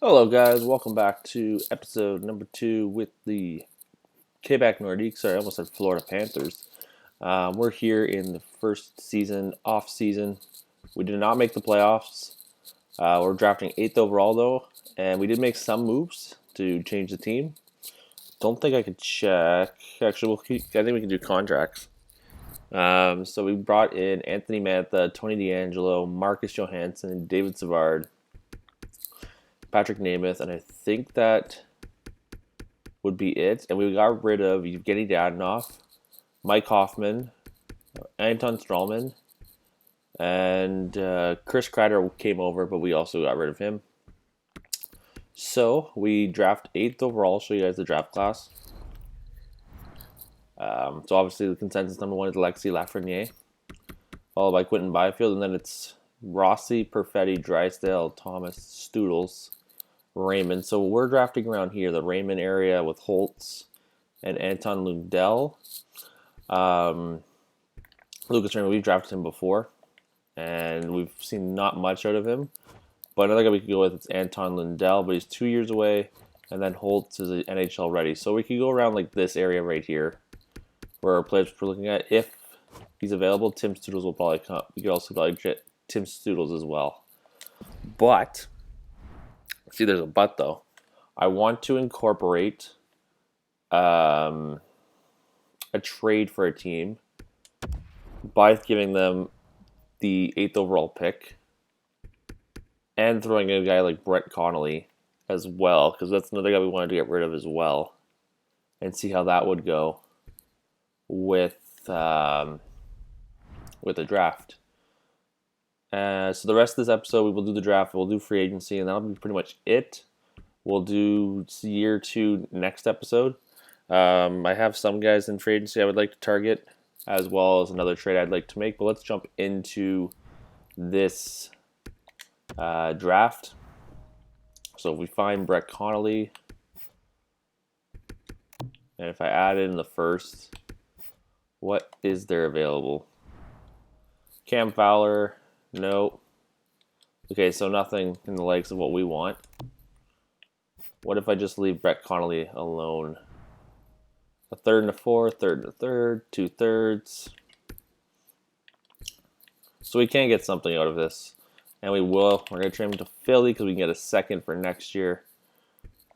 Hello, guys. Welcome back to episode number 2 with the Quebec Nordiques. Sorry, I almost said Florida Panthers. We're here in the first season, off season. We did not make the playoffs. We're drafting 8th overall, though, and we did make some moves to change the team. Don't think I could check. Actually, I think we can do contracts. So we brought in Anthony Mantha, Tony DeAngelo, Marcus Johansson, David Savard, Patrick Namath, and I think that would be it. And we got rid of Evgeny Dadonov, Mike Hoffman, Anton Strawman, and Chris Kreider came over, but we also got rid of him. So we draft 8th overall. I'll show you guys the draft class. So obviously the consensus number 1 is Alexis Lafreniere, followed by Quentin Byfield, and then it's Rossi, Perfetti, Drysdale, Thomas, Stoodles, Raymond. So we're drafting around here, the Raymond area with Holtz and Anton Lundell. Lucas Raymond, we've drafted him before, and we've seen not much out of him. But another guy we could go with is Anton Lundell, but he's 2 years away, and then Holtz is NHL ready. So we could go around like this area right here, where our players we're looking at. If he's available, Tim Stoodles will probably come. We could also probably get Tim Stoodles as well. But see, there's a but though. I want to incorporate a trade for a team by giving them the 8th overall pick and throwing in a guy like Brett Connolly as well, because that's another guy we wanted to get rid of as well, and see how that would go with the draft. So the rest of this episode, we will do the draft, we'll do free agency, and that'll be pretty much it. We'll do year 2 next episode. I have some guys in free agency I would like to target, as well as another trade I'd like to make. But let's jump into this draft. So if we find Brett Connolly, and if I add in the first, what is there available? Cam Fowler, no. Okay, so nothing in the likes of what we want. What if I just leave Brett Connolly alone? A third and a fourth, third and a third, 2/3. So we can get something out of this. And we will. We're going to trade him to Philly because we can get a second for next year.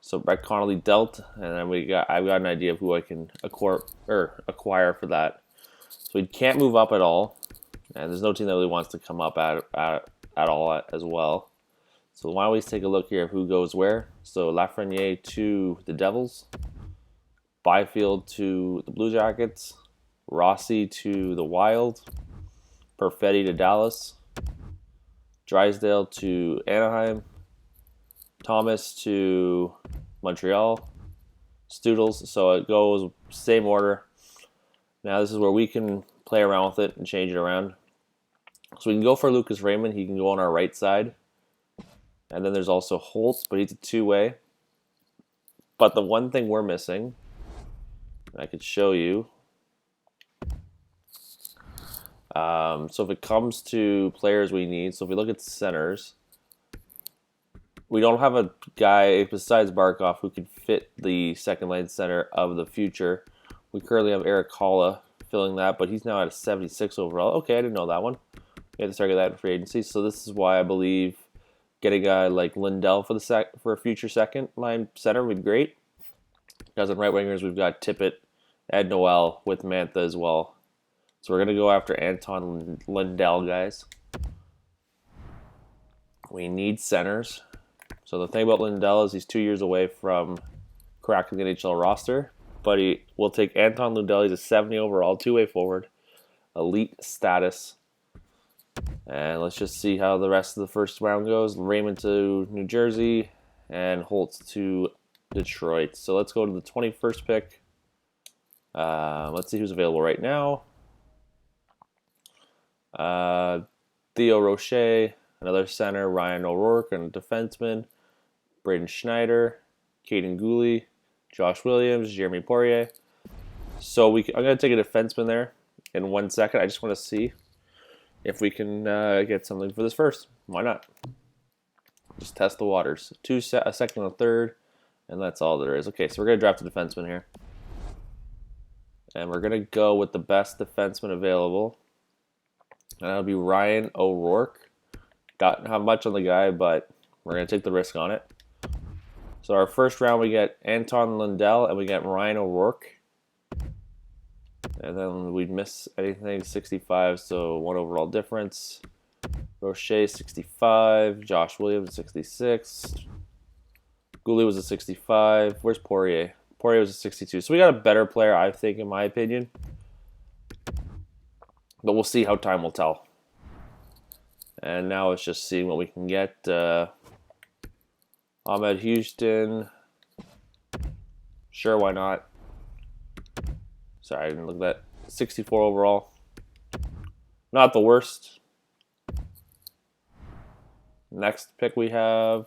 So Brett Connolly dealt, and then I've got an idea of who I can acquire for that. So we can't move up at all. And there's no team that really wants to come up at all as well. So why don't we take a look here of who goes where. So Lafreniere to the Devils, Byfield to the Blue Jackets, Rossi to the Wild, Perfetti to Dallas, Drysdale to Anaheim, Thomas to Montreal, Stoodles. So it goes same order. Now this is where we can play around with it and change it around. So we can go for Lucas Raymond. He can go on our right side. And then there's also Holtz, but he's a two-way. But the one thing we're missing, I could show you. So if it comes to players we need, so if we look at centers, we don't have a guy besides Barkov who could fit the second line center of the future. We currently have Eric Holla filling that, but he's now at a 76 overall. Okay, I didn't know that one. We have to target that in free agency. So this is why I believe getting a guy like Lindell for a future second line center would be great. Because in right wingers, we've got Tippett, Ed Noel with Mantha as well. So we're going to go after Anton Lindell, guys. We need centers. So the thing about Lindell is he's 2 years away from cracking the NHL roster. But we'll take Anton Lindell. He's a 70 overall, two-way forward. Elite status. And let's just see how the rest of the first round goes. Raymond to New Jersey and Holtz to Detroit. So let's go to the 21st pick. Let's see who's available right now. Theo Rocher, another center. Ryan O'Rourke, and a defenseman. Braden Schneider, Caden Gooley, Josh Williams, Jeremy Poirier. So I'm going to take a defenseman there in 1 second. I just want to see if we can get something for this first. Why not? Just test the waters. A second, and a third, and that's all there is. Okay, so we're gonna draft a defenseman here, and we're gonna go with the best defenseman available, and that'll be Ryan O'Rourke. Don't have much on the guy, but we're gonna take the risk on it. So our first round, we get Anton Lundell, and we get Ryan O'Rourke. And then we'd miss anything, 65, so 1 overall difference. Rocher, 65. Josh Williams, 66. Goulet was a 65. Where's Poirier? Poirier was a 62. So we got a better player, I think, in my opinion. But we'll see how time will tell. And now it's just seeing what we can get. Ahmed Houston. Sure, why not? Sorry, I didn't look at that. 64 overall. Not the worst. Next pick we have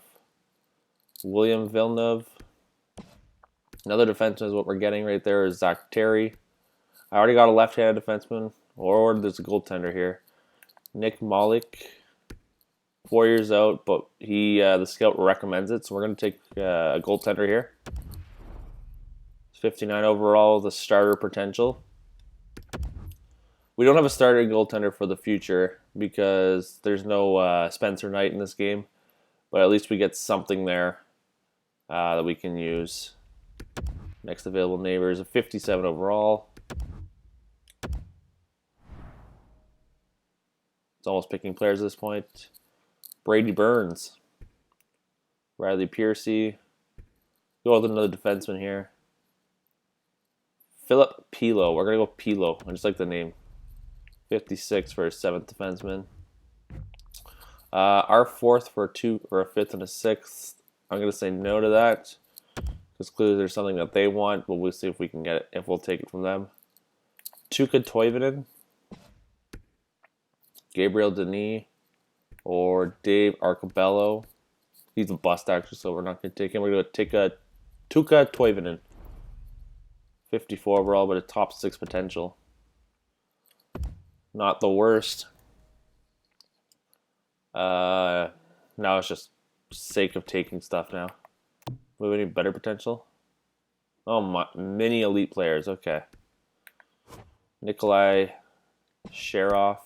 William Villeneuve. Another defenseman is what we're getting right there is Zach Terry. I already got a left-handed defenseman, or there's a goaltender here. Nick Malik. 4 years out, but the scout recommends it, so we're going to take a goaltender here. 59 overall, the starter potential. We don't have a starter goaltender for the future because there's no Spencer Knight in this game, but at least we get something there that we can use. Next available neighbor is a 57 overall. It's almost picking players at this point. Brady Burns. Riley Piercy. Go with another defenseman here. Philip Pilo. We're going to go Pilo. I just like the name. 56 for a 7th defenseman. Our 4th for a 5th and a 6th. I'm going to say no to that. Because clearly there's something that they want, but we'll see if we can get it, if we'll take it from them. Tuukka Toivonen. Gabriel Denis. Or Dave Arcobello. He's a bust, actually, so we're not going to take him. We're going to take a Tuukka Toivonen. 54 overall, but a top 6 potential. Not the worst. Now it's just sake of taking stuff now. We have any better potential? Oh, my, mini elite players. Okay. Nikolai Sharov.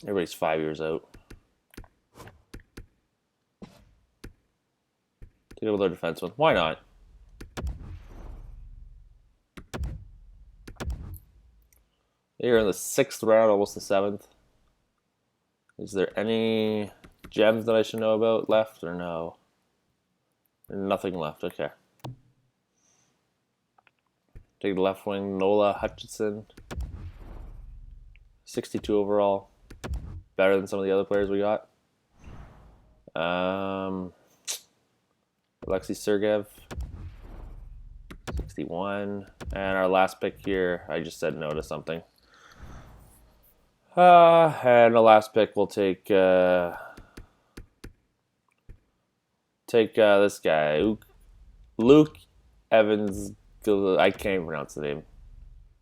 Everybody's 5 years out. Take another defenseman. Why not? You're in the 6th round, almost the 7th. Is there any gems that I should know about left or no? Nothing left. Okay. Take the left wing, Nola Hutchinson. 62 overall. Better than some of the other players we got. Alexei Sergev. 61. And our last pick here, I just said no to something. And the last pick we'll take this guy, Luke Evans. I can't even pronounce the name.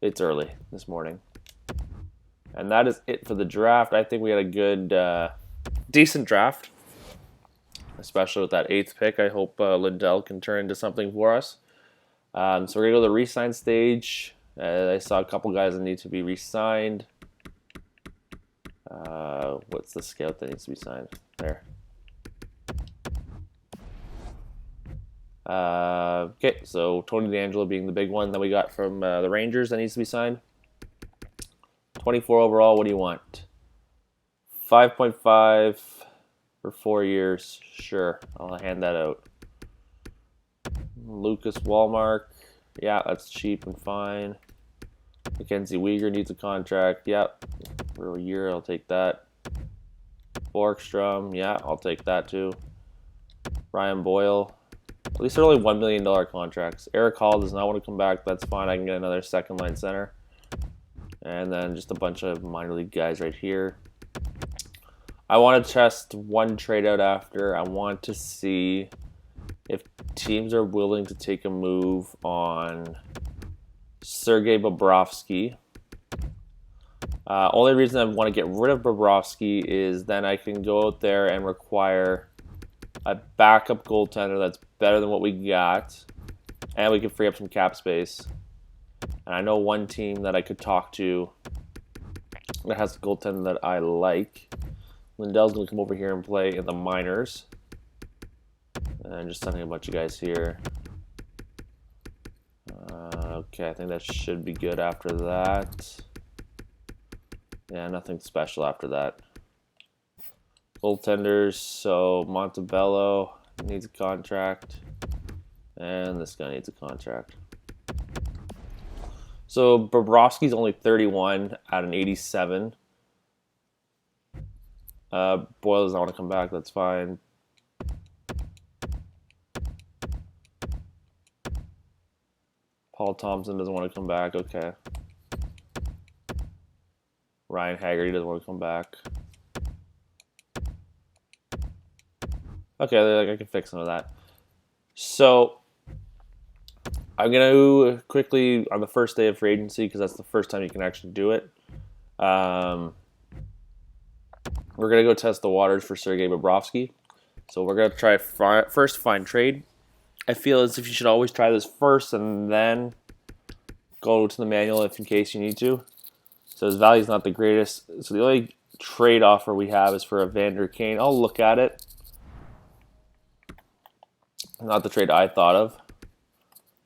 It's early this morning. And that is it for the draft. I think we had a good, decent draft, especially with that 8th pick. I hope Lindell can turn into something for us. So we're going to go to the re-sign stage. I saw a couple guys that need to be re-signed. What's the scout that needs to be signed? There. Okay, so Tony DeAngelo being the big one that we got from the Rangers that needs to be signed. 24 overall, what do you want? 5.5 for 4 years. Sure, I'll hand that out. Lucas Wallmark. Yeah, that's cheap and fine. Mackenzie Weegar needs a contract. Yep. For a year, I'll take that. Borgstrom. Yeah, I'll take that too. Ryan Boyle. At least they're only $1 million contracts. Eric Hall does not want to come back. That's fine. I can get another second line center. And then just a bunch of minor league guys right here. I want to test one trade out after. I want to see if teams are willing to take a move on Sergei Bobrovsky. Only reason I want to get rid of Bobrovsky is then I can go out there and require a backup goaltender that's better than what we got, and we can free up some cap space. And I know one team that I could talk to that has a goaltender that I like. Lindell's going to come over here and play in the minors. And I'm just sending a bunch of guys here. Okay, I think that should be good after that. Yeah, nothing special after that. Goaltenders, so Montebello needs a contract. And this guy needs a contract. So Bobrovsky's only 31 at an 87. Boyle doesn't want to come back, that's fine. Paul Thompson doesn't want to come back, okay. Ryan Haggerty doesn't want to come back. Okay, I can fix some of that. So I'm going to quickly, on the first day of free agency, because that's the first time you can actually do it, we're going to go test the waters for Sergei Bobrovsky. So we're going to try first find trade. I feel as if you should always try this first and then go to the manual if in case you need to. So his value is not the greatest. So the only trade offer we have is for Evander Kane. I'll look at it. Not the trade I thought of.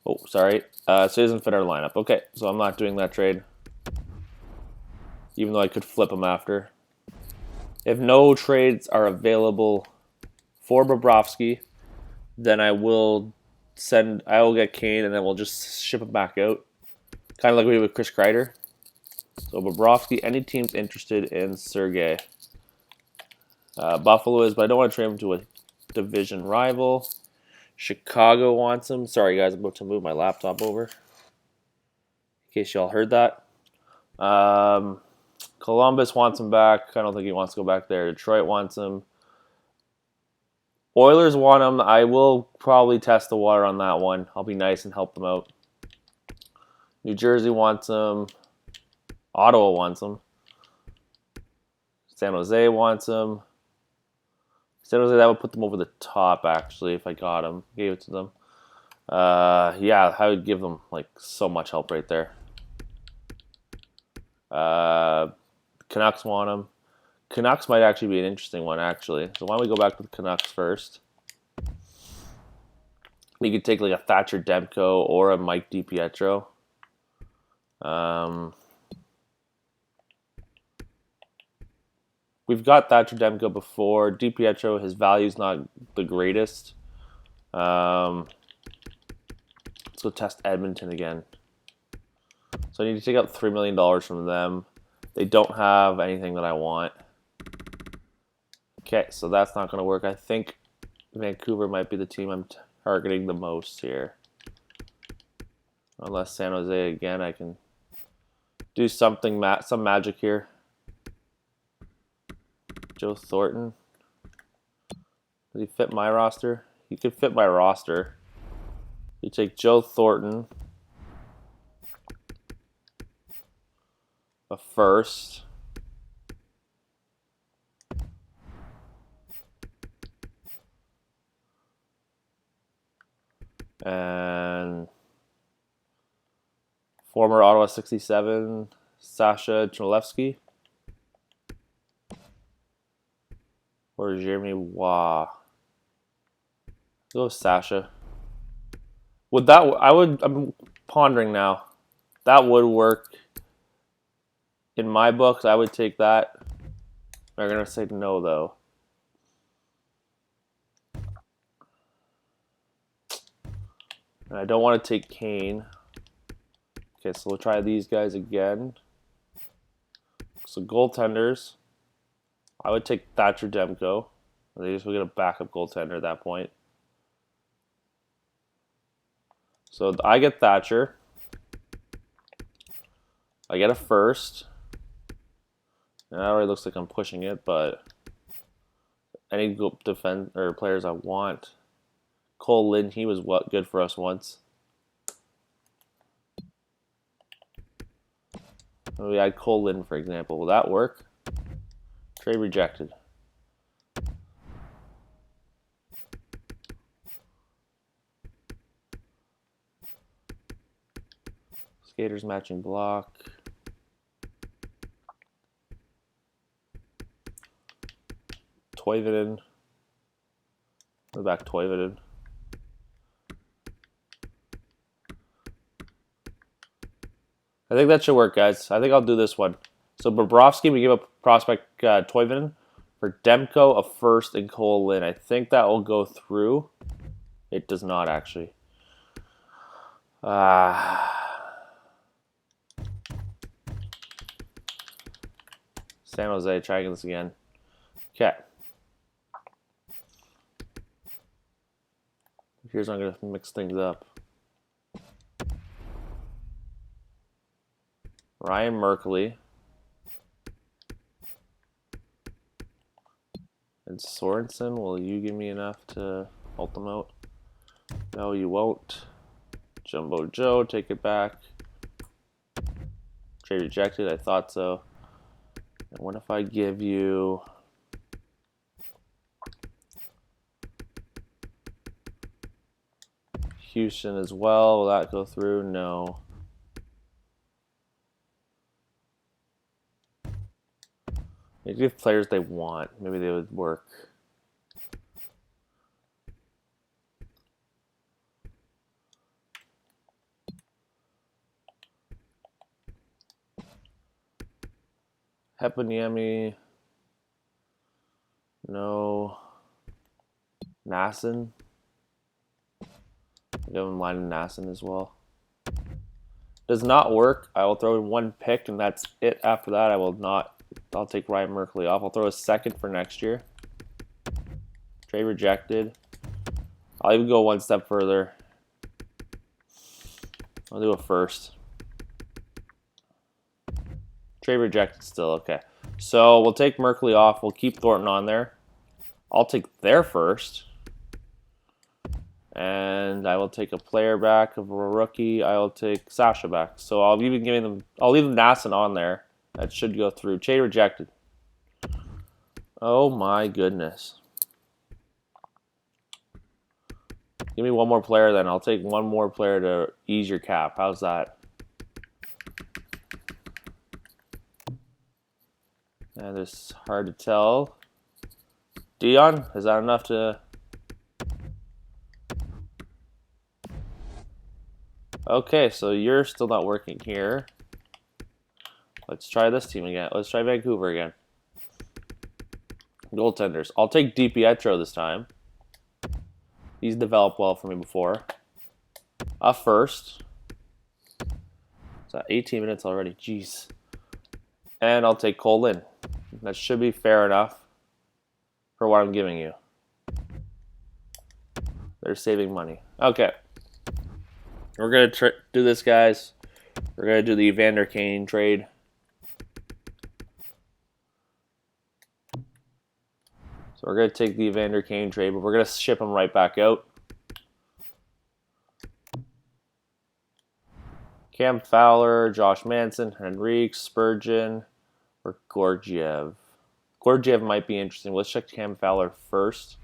Oh, sorry. So he doesn't fit our lineup. Okay, so I'm not doing that trade. Even though I could flip him after. If no trades are available for Bobrovsky, then I will get Kane and then we'll just ship him back out. Kind of like we did with Chris Kreider. So Bobrovsky, any team's interested in Sergei. Buffalo is, but I don't want to trade him to a division rival. Chicago wants him. Sorry guys, I'm about to move my laptop over. In case y'all heard that. Columbus wants him back. I don't think he wants to go back there. Detroit wants him. Oilers want him. I will probably test the water on that one. I'll be nice and help them out. New Jersey wants him. Ottawa wants him. San Jose wants him. San Jose, that would put them over the top, actually, if I got him. Gave it to them. Yeah, I would give them, like, so much help right there. Canucks want him. Canucks might actually be an interesting one, actually. So why don't we go back to the Canucks first? We could take, like, a Thatcher Demko or a Mike DiPietro. We've got Thatcher Demko before. DiPietro, his value's not the greatest. Let's go test Edmonton again. So I need to take out $3 million from them. They don't have anything that I want. Okay, so that's not going to work. I think Vancouver might be the team I'm targeting the most here. Unless San Jose again, I can do something, some magic here. Joe Thornton. Does he fit my roster? He could fit my roster. You take Joe Thornton. A first. And former Ottawa 67, Sasha Cholevsky. Or Jeremy Waugh. Go Sasha. Would that? I'm pondering now. That would work. In my books, I would take that. They're gonna say no though. And I don't want to take Kane. Okay, so we'll try these guys again. So goaltenders. I would take Thatcher Demko. They just will get a backup goaltender at that point. So I get Thatcher. I get a first. And that already looks like I'm pushing it, but any defense or players I want. Cole Lynn, he was good for us once. We had Cole Lynn, for example. Will that work? Trade rejected. Skaters matching block. Toivonen. Go back Toivonen. I think that should work, guys. I think I'll do this one. So Bobrovsky, we give up prospect Toivonen for Demko, a first, and Cole Lynn. I think that will go through. It does not actually. San Jose, trying this again. Okay. Here's how I'm going to mix things up. Ryan Merkley. And Sorensen, will you give me enough to help them out? No, you won't. Jumbo Joe, take it back. Trade rejected, I thought so. And what if I give you... Houston as well, will that go through? No. They give players they want. Maybe they would work. Heponiemi. No. Nasson. Give him line of Nasson as well. Does not work. I will throw in one pick and that's it. After that, I will not. I'll take Ryan Merkley off. I'll throw a second for next year. Trade rejected. I'll even go one step further. I'll do a first. Trade rejected still. Okay. So we'll take Merkley off. We'll keep Thornton on there. I'll take their first. And I will take a player back of a rookie. I will take Sasha back. So I'll even giving them. I'll leave Nasson on there. That should go through. Trade rejected. Oh my goodness. Give me one more player then. I'll take one more player to ease your cap. How's that? And it's hard to tell. Dion, is that enough to... Okay, so you're still not working here. Let's try this team again. Let's try Vancouver again. Goaltenders. I'll take DiPietro this time. He's developed well for me before. A first. Is that 18 minutes already? Jeez. And I'll take Cole Lynn. That should be fair enough for what I'm giving you. They're saving money. Okay. We're going to do this, guys. We're going to do the Evander Kane trade. So we're going to take the Evander Kane trade, but we're going to ship him right back out. Cam Fowler, Josh Manson, Henrique, Spurgeon, or Gorgiev. Gorgiev might be interesting. Let's check Cam Fowler first.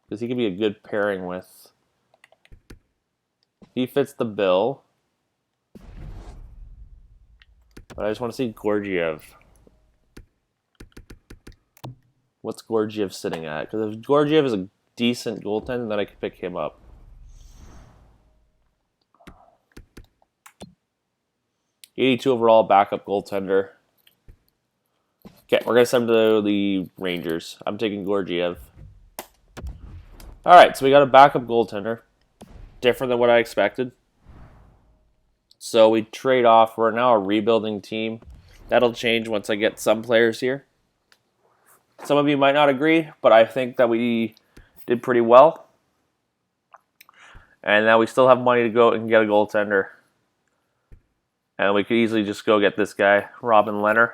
Because he could be a good pairing with. He fits the bill. But I just want to see Gorgiev. What's Gorgiev sitting at? Because if Gorgiev is a decent goaltender, then I could pick him up. '82 overall backup goaltender. Okay, we're going to send him to the Rangers. I'm taking Gorgiev. Alright, so we got a backup goaltender. Different than what I expected. So we trade off. We're now a rebuilding team. That'll change once I get some players here. Some of you might not agree, but I think that we did pretty well. And now we still have money to go and get a goaltender. And we could easily just go get this guy, Robin Lehner.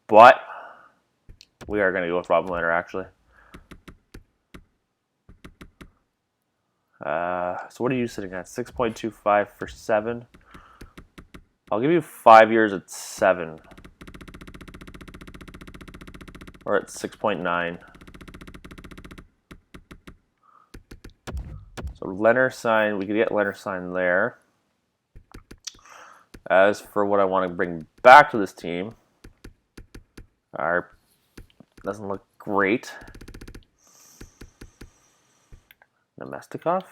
But we are going to go with Robin Lehner, actually. So what are you sitting at? 6.25 for 7. I'll give you 5 years at 7. Or at 6.9. So Leonard sign, we could get Leonard sign there. As for what I want to bring back to this team, doesn't look great. Nemestikov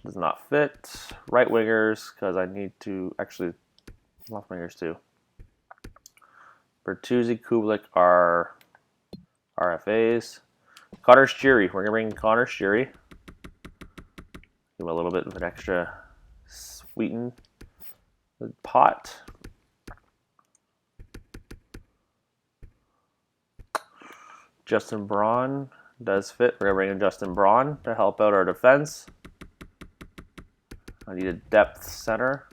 does not fit. Right wingers, because I need to actually left wingers too. Bertuzzi, Kublik are RFAs. Connor Sheary, we're gonna bring Connor Sheary. Give him a little bit of an extra sweeten pot. Justin Braun does fit. We're going to bring in Justin Braun to help out our defense. I need a depth center.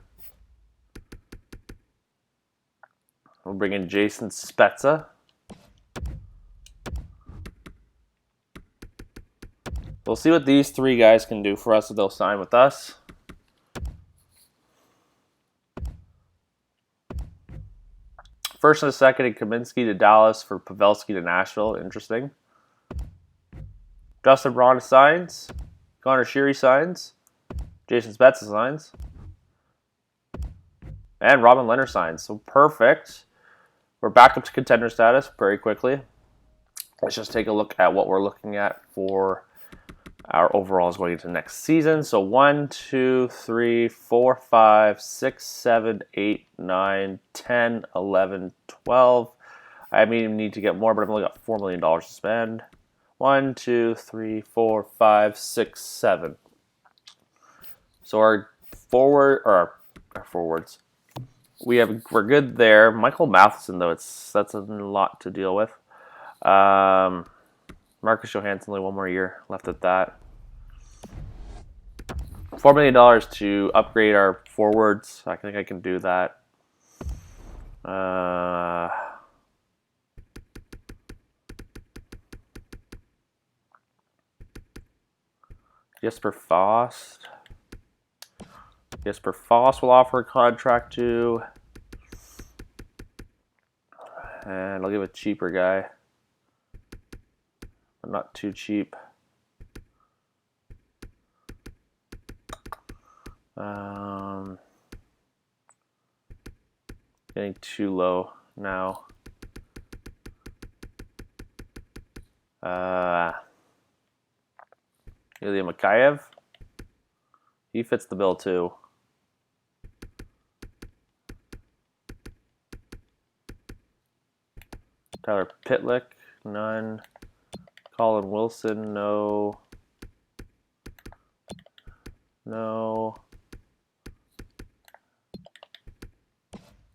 We'll bring in Jason Spezza. We'll see what these 3 guys can do for us if they'll sign with us. First and a second, and Kaminsky to Dallas for Pavelski to Nashville. Interesting. Justin Braun signs. Connor Sheary signs. Jason Spezza signs. And Robin Leonard signs. So perfect. We're back up to contender status very quickly. Let's just take a look at what we're looking at for our overalls going into next season. So 1, 2, 3, 4, 5, 6, 7, 8, 9, 10, 11, 12. I need to get more, but I've only got $4 million to spend. 1, 2, 3, 4, 5, 6, 7. So our forwards. We're good there. Michael Matheson though, that's a lot to deal with. Marcus Johansson, only 1 more year left at that. $4 million to upgrade our forwards. I think I can do that. Jesper Fast. Jesper Fast will offer a contract to. And I'll give a cheaper guy. But not too cheap. Getting too low now. Ilya Mikheyev. He fits the bill too. Tyler Pitlick, none. Colin Wilson, no. No.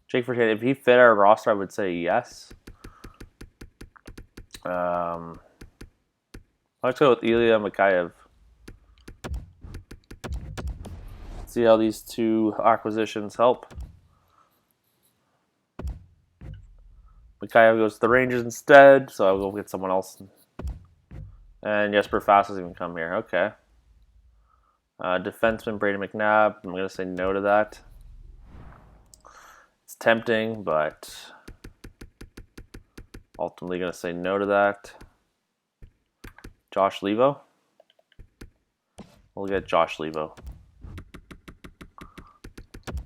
Jake Fortin, if he fit our roster, I would say yes. Let's go with Ilya Mikheyev. See how these 2 acquisitions help. Mikheyev goes to the Rangers instead, so I'll go get someone else. And Jesper Fast doesn't even come here. Okay. Defenseman Brady McNabb. I'm going to say no to that. It's tempting, but ultimately going to say no to that. Josh Levo. We'll get Josh Levo.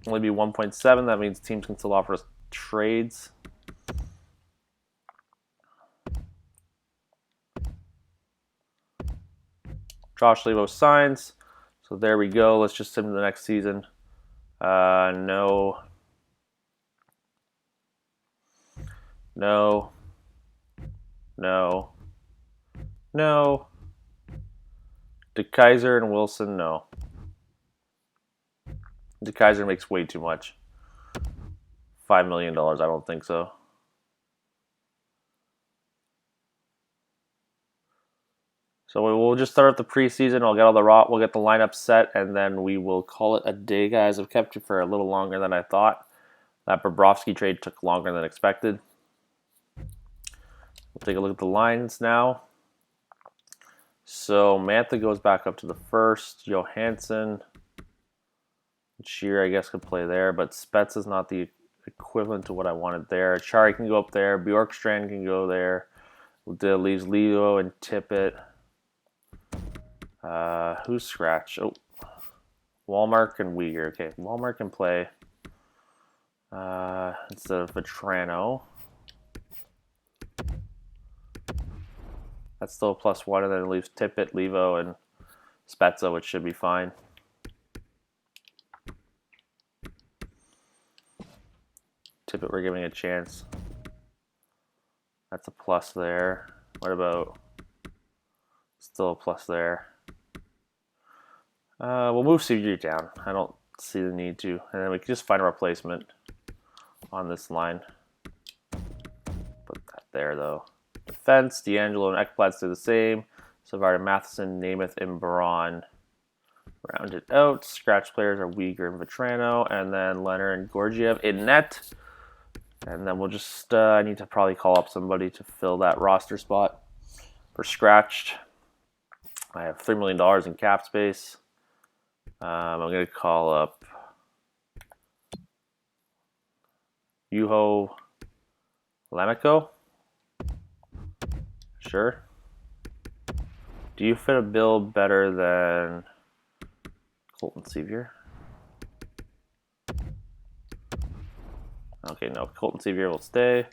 Only be 1.7. That means teams can still offer us trades. Josh Levo signs. So there we go. Let's just send him to the next season. No. No. No. No. DeKaiser and Wilson, no. DeKaiser makes way too much. $5 million, I don't think so. So we'll just start the preseason. We'll get the lineup set, and then we will call it a day, guys. I've kept you for a little longer than I thought. That Bobrovsky trade took longer than expected. We'll take a look at the lines now. So Mantha goes back up to the first. Johansson, Shear, I guess, could play there, but Spets is not the equivalent to what I wanted there. Chari can go up there. Bjorkstrand can go there. That leaves Leo and Tippett. Who's scratch? Oh, Walmart and Uyghur. Okay, Walmart can play instead of Vetrano. That's still a +1, and then it leaves Tippett, Levo, and Spezza, which should be fine. Tippett, we're giving a chance. That's a plus there. What about still a plus there? We'll move CG down. I don't see the need to. And then we can just find a replacement on this line. Put that there, though. Defense, D'Angelo and Ekblad stay the same. Savard, Matheson, Namath, and Baron. Round it out. Scratch players are Uyghur and Vetrano. And then Leonard and Gorgiev in net. And then we'll just, I need to probably call up somebody to fill that roster spot for scratched. I have $3 million in cap space. I'm going to call up Juho Lamiko. Sure. Do you fit a bill better than Colton Sevier? Okay, no. Colton Sevier will stay.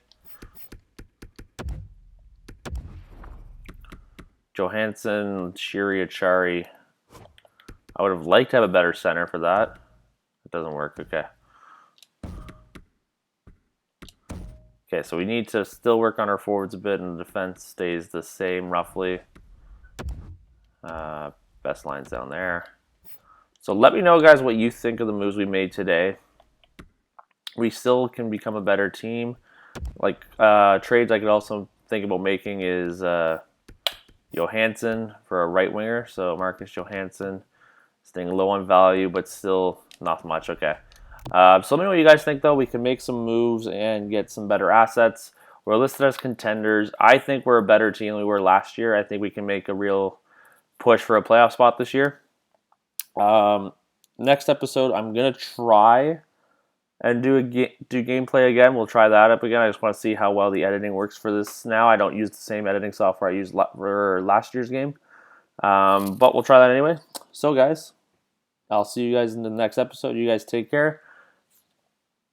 Johansson, Shiri, Achari. I would have liked to have a better center for that. It doesn't work. Okay. Okay, so we need to still work on our forwards a bit, and the defense stays the same roughly. Best lines down there. So let me know, guys, what you think of the moves we made today. We still can become a better team. Like trades I could also think about making is Johansson for a right winger. So Marcus Johansson staying low on value, but still not much. Okay. So let me know what you guys think, though. We can make some moves and get some better assets. We're listed as contenders. I think we're a better team than we were last year. I think we can make a real push for a playoff spot this year. Next episode, I'm going to try and do gameplay again. We'll try that up again. I just want to see how well the editing works for this now. I don't use the same editing software I used for last year's game. But we'll try that anyway. So, guys, I'll see you guys in the next episode. You guys take care.